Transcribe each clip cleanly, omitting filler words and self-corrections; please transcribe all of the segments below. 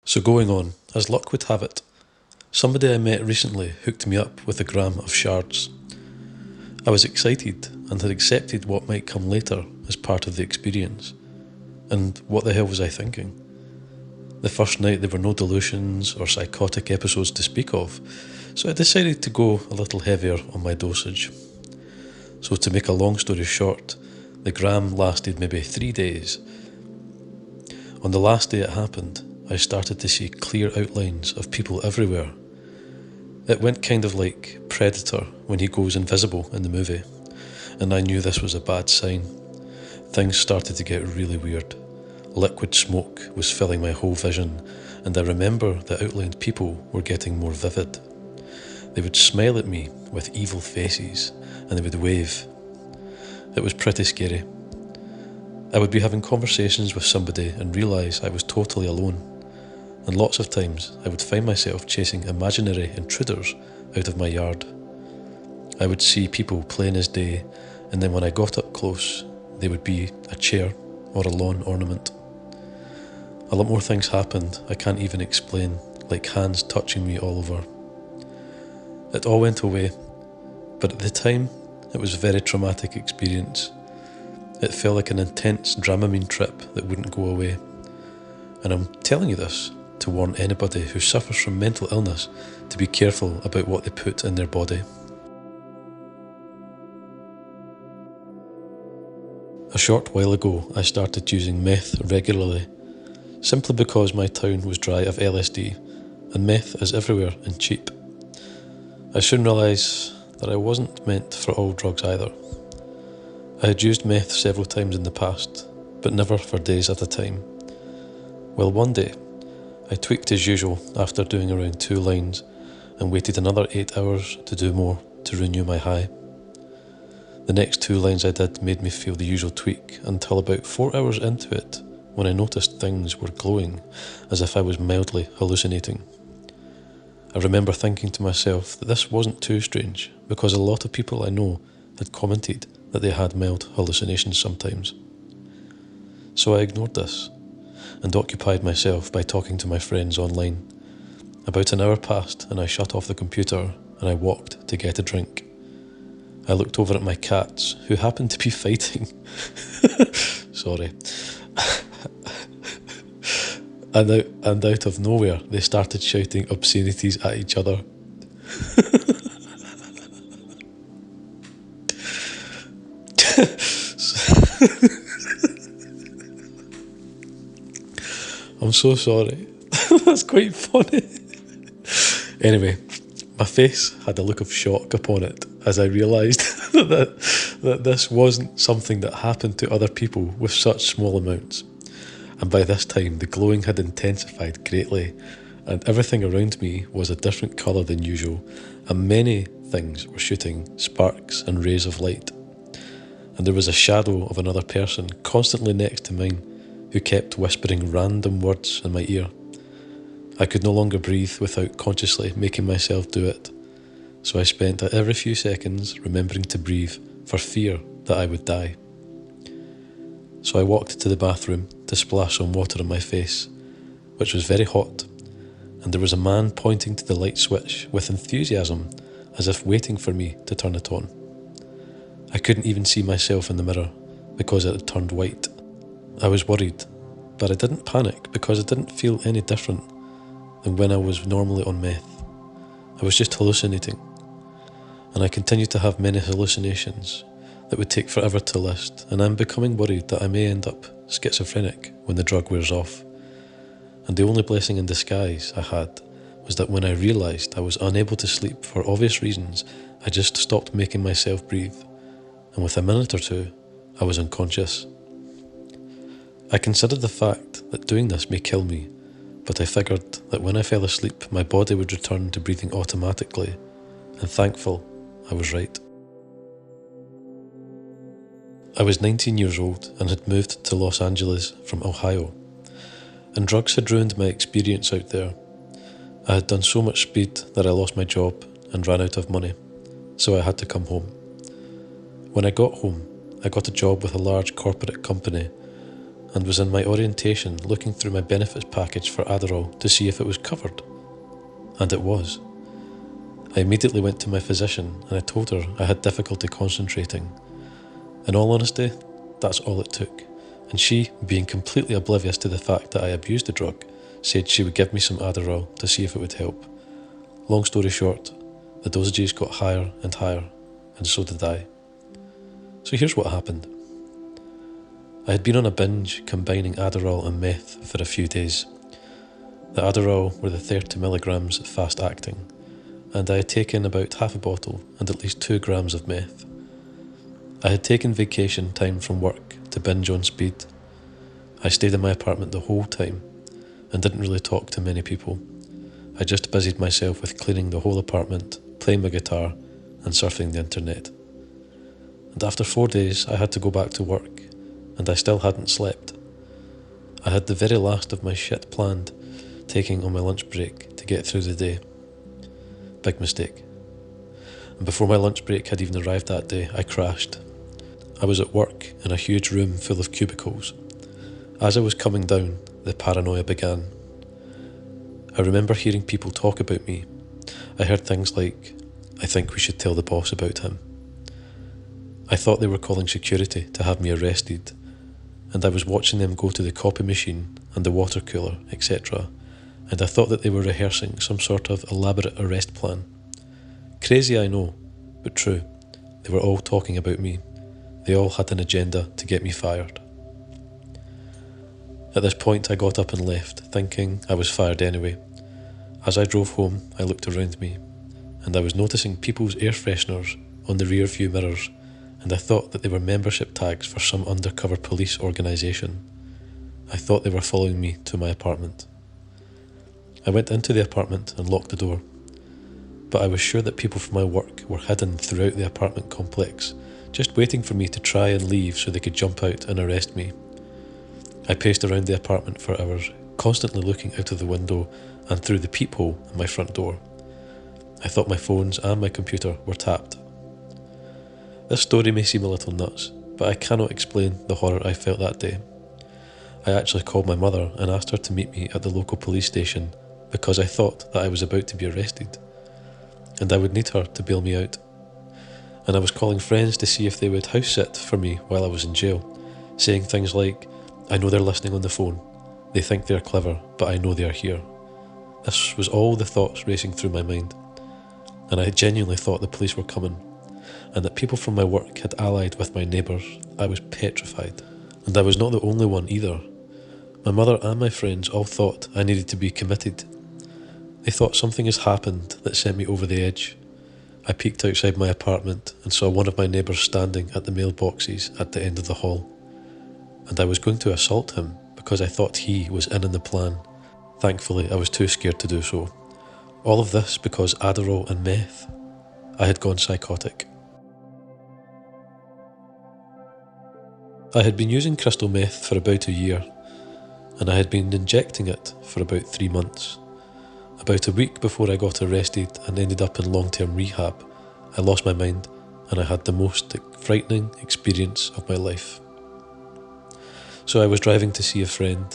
So going on, as luck would have it, somebody I met recently hooked me up with a gram of shards. I was excited and had accepted what might come later as part of the experience. And what the hell was I thinking? The first night there were no delusions or psychotic episodes to speak of, so I decided to go a little heavier on my dosage. So to make a long story short, the gram lasted maybe 3 days. On the last day it happened, I started to see clear outlines of people everywhere. It went kind of like Predator when he goes invisible in the movie, and I knew this was a bad sign. Things started to get really weird. Liquid smoke was filling my whole vision, and I remember the outlined people were getting more vivid. They would smile at me with evil faces, and they would wave. It was pretty scary. I would be having conversations with somebody and realise I was totally alone. And lots of times I would find myself chasing imaginary intruders out of my yard. I would see people plain as day, and then when I got up close, they would be a chair or a lawn ornament. A lot more things happened I can't even explain, like hands touching me all over. It all went away, but at the time, it was a very traumatic experience. It felt like an intense Dramamine trip that wouldn't go away. And I'm telling you this to warn anybody who suffers from mental illness to be careful about what they put in their body. A short while ago, I started using meth regularly, simply because my town was dry of LSD, and meth is everywhere and cheap. I soon realised that I wasn't meant for all drugs either. I had used meth several times in the past, but never for days at a time. Well, one day, I tweaked as usual after doing around 2 lines and waited another 8 hours to do more to renew my high. The next 2 lines I did made me feel the usual tweak until about 4 hours into it, when I noticed things were glowing as if I was mildly hallucinating. I remember thinking to myself that this wasn't too strange because a lot of people I know had commented that they had mild hallucinations sometimes. So I ignored this and occupied myself by talking to my friends online. About an hour passed and I shut off the computer and I walked to get a drink. I looked over at my cats, who happened to be fighting. Sorry. And out of nowhere, they started shouting obscenities at each other. I'm so sorry. That's quite funny. Anyway, my face had a look of shock upon it as I realised that this wasn't something that happened to other people with such small amounts. And by this time the glowing had intensified greatly, and everything around me was a different colour than usual, and many things were shooting sparks and rays of light. And there was a shadow of another person constantly next to mine, who kept whispering random words in my ear. I could no longer breathe without consciously making myself do it, so I spent every few seconds remembering to breathe for fear that I would die. So I walked to the bathroom to splash some water on my face, which was very hot, and there was a man pointing to the light switch with enthusiasm, as if waiting for me to turn it on. I couldn't even see myself in the mirror because it had turned white. I was worried, but I didn't panic because it didn't feel any different than when I was normally on meth. I was just hallucinating, and I continued to have many hallucinations that would take forever to list, and I'm becoming worried that I may end up schizophrenic when the drug wears off. And the only blessing in disguise I had was that when I realised I was unable to sleep for obvious reasons, I just stopped making myself breathe, and with a minute or two, I was unconscious. I considered the fact that doing this may kill me, but I figured that when I fell asleep, my body would return to breathing automatically, and thankful I was right. I was 19 years old and had moved to Los Angeles from Ohio, and drugs had ruined my experience out there. I had done so much speed that I lost my job and ran out of money, so I had to come home. When I got home, I got a job with a large corporate company, and was in my orientation looking through my benefits package for Adderall to see if it was covered. And it was. I immediately went to my physician and I told her I had difficulty concentrating. In all honesty, that's all it took, and she, being completely oblivious to the fact that I abused the drug, said she would give me some Adderall to see if it would help. Long story short, the dosages got higher and higher, and so did I. So here's what happened. I had been on a binge combining Adderall and meth for a few days. The Adderall were the 30 milligrams fast acting, and I had taken about half a bottle and at least 2 grams of meth. I had taken vacation time from work to binge on speed. I stayed in my apartment the whole time and didn't really talk to many people. I just busied myself with cleaning the whole apartment, playing my guitar and surfing the internet. And after 4 days I had to go back to work, and I still hadn't slept. I had the very last of my shit planned, taking on my lunch break to get through the day. Big mistake. And before my lunch break had even arrived that day, I crashed. I was at work in a huge room full of cubicles. As I was coming down, the paranoia began. I remember hearing people talk about me. I heard things like, "I think we should tell the boss about him." I thought they were calling security to have me arrested, and I was watching them go to the copy machine and the water cooler, etc., and I thought that they were rehearsing some sort of elaborate arrest plan. Crazy, I know, but true. They were all talking about me. They all had an agenda to get me fired. At this point I got up and left, thinking I was fired anyway. As I drove home, I looked around me, and I was noticing people's air fresheners on the rear view mirrors, and I thought that they were membership tags for some undercover police organisation. I thought they were following me to my apartment. I went into the apartment and locked the door, but I was sure that people from my work were hidden throughout the apartment complex, just waiting for me to try and leave so they could jump out and arrest me. I paced around the apartment for hours, constantly looking out of the window and through the peephole in my front door. I thought my phones and my computer were tapped. This story may seem a little nuts, but I cannot explain the horror I felt that day. I actually called my mother and asked her to meet me at the local police station because I thought that I was about to be arrested, and I would need her to bail me out. And I was calling friends to see if they would house sit for me while I was in jail, saying things like, "I know they're listening on the phone. They think they're clever, but I know they are here." This was all the thoughts racing through my mind, and I genuinely thought the police were coming, and that people from my work had allied with my neighbours. I was petrified, and I was not the only one either. My mother and my friends all thought I needed to be committed. They thought something has happened that sent me over the edge. I peeked outside my apartment and saw one of my neighbours standing at the mailboxes at the end of the hall, and I was going to assault him because I thought he was in on the plan. Thankfully, I was too scared to do so. All of this because Adderall and meth. I had gone psychotic. I had been using crystal meth for about a year, and I had been injecting it for about 3 months. About a week before I got arrested and ended up in long-term rehab, I lost my mind and I had the most frightening experience of my life. So I was driving to see a friend.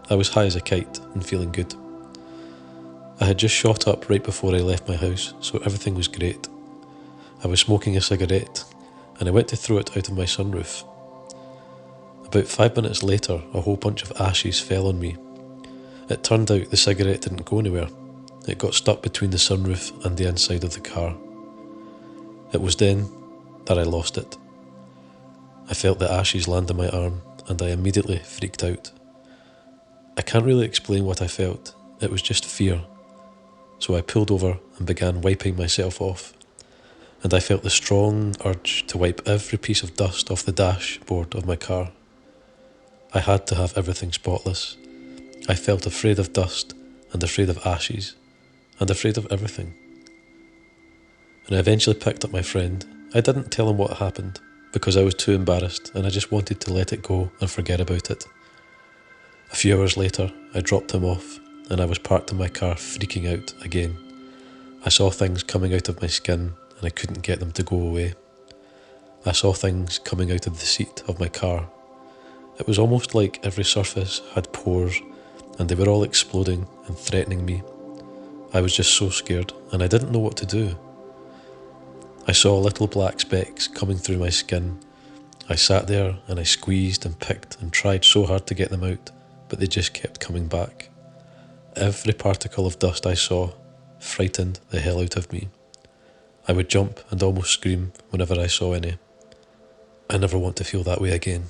I was high as a kite and feeling good. I had just shot up right before I left my house, so everything was great. I was smoking a cigarette and I went to throw it out of my sunroof. About 5 minutes later, a whole bunch of ashes fell on me. It turned out the cigarette didn't go anywhere. It got stuck between the sunroof and the inside of the car. It was then that I lost it. I felt the ashes land on my arm and I immediately freaked out. I can't really explain what I felt. It was just fear. So I pulled over and began wiping myself off, and I felt the strong urge to wipe every piece of dust off the dashboard of my car. I had to have everything spotless. I felt afraid of dust and afraid of ashes and afraid of everything. And I eventually picked up my friend. I didn't tell him what happened because I was too embarrassed and I just wanted to let it go and forget about it. A few hours later, I dropped him off and I was parked in my car freaking out again. I saw things coming out of my skin and I couldn't get them to go away. I saw things coming out of the seat of my car It was almost like every surface had pores, and they were all exploding and threatening me. I was just so scared, and I didn't know what to do. I saw little black specks coming through my skin. I sat there and I squeezed and picked and tried so hard to get them out, but they just kept coming back. Every particle of dust I saw frightened the hell out of me. I would jump and almost scream whenever I saw any. I never want to feel that way again.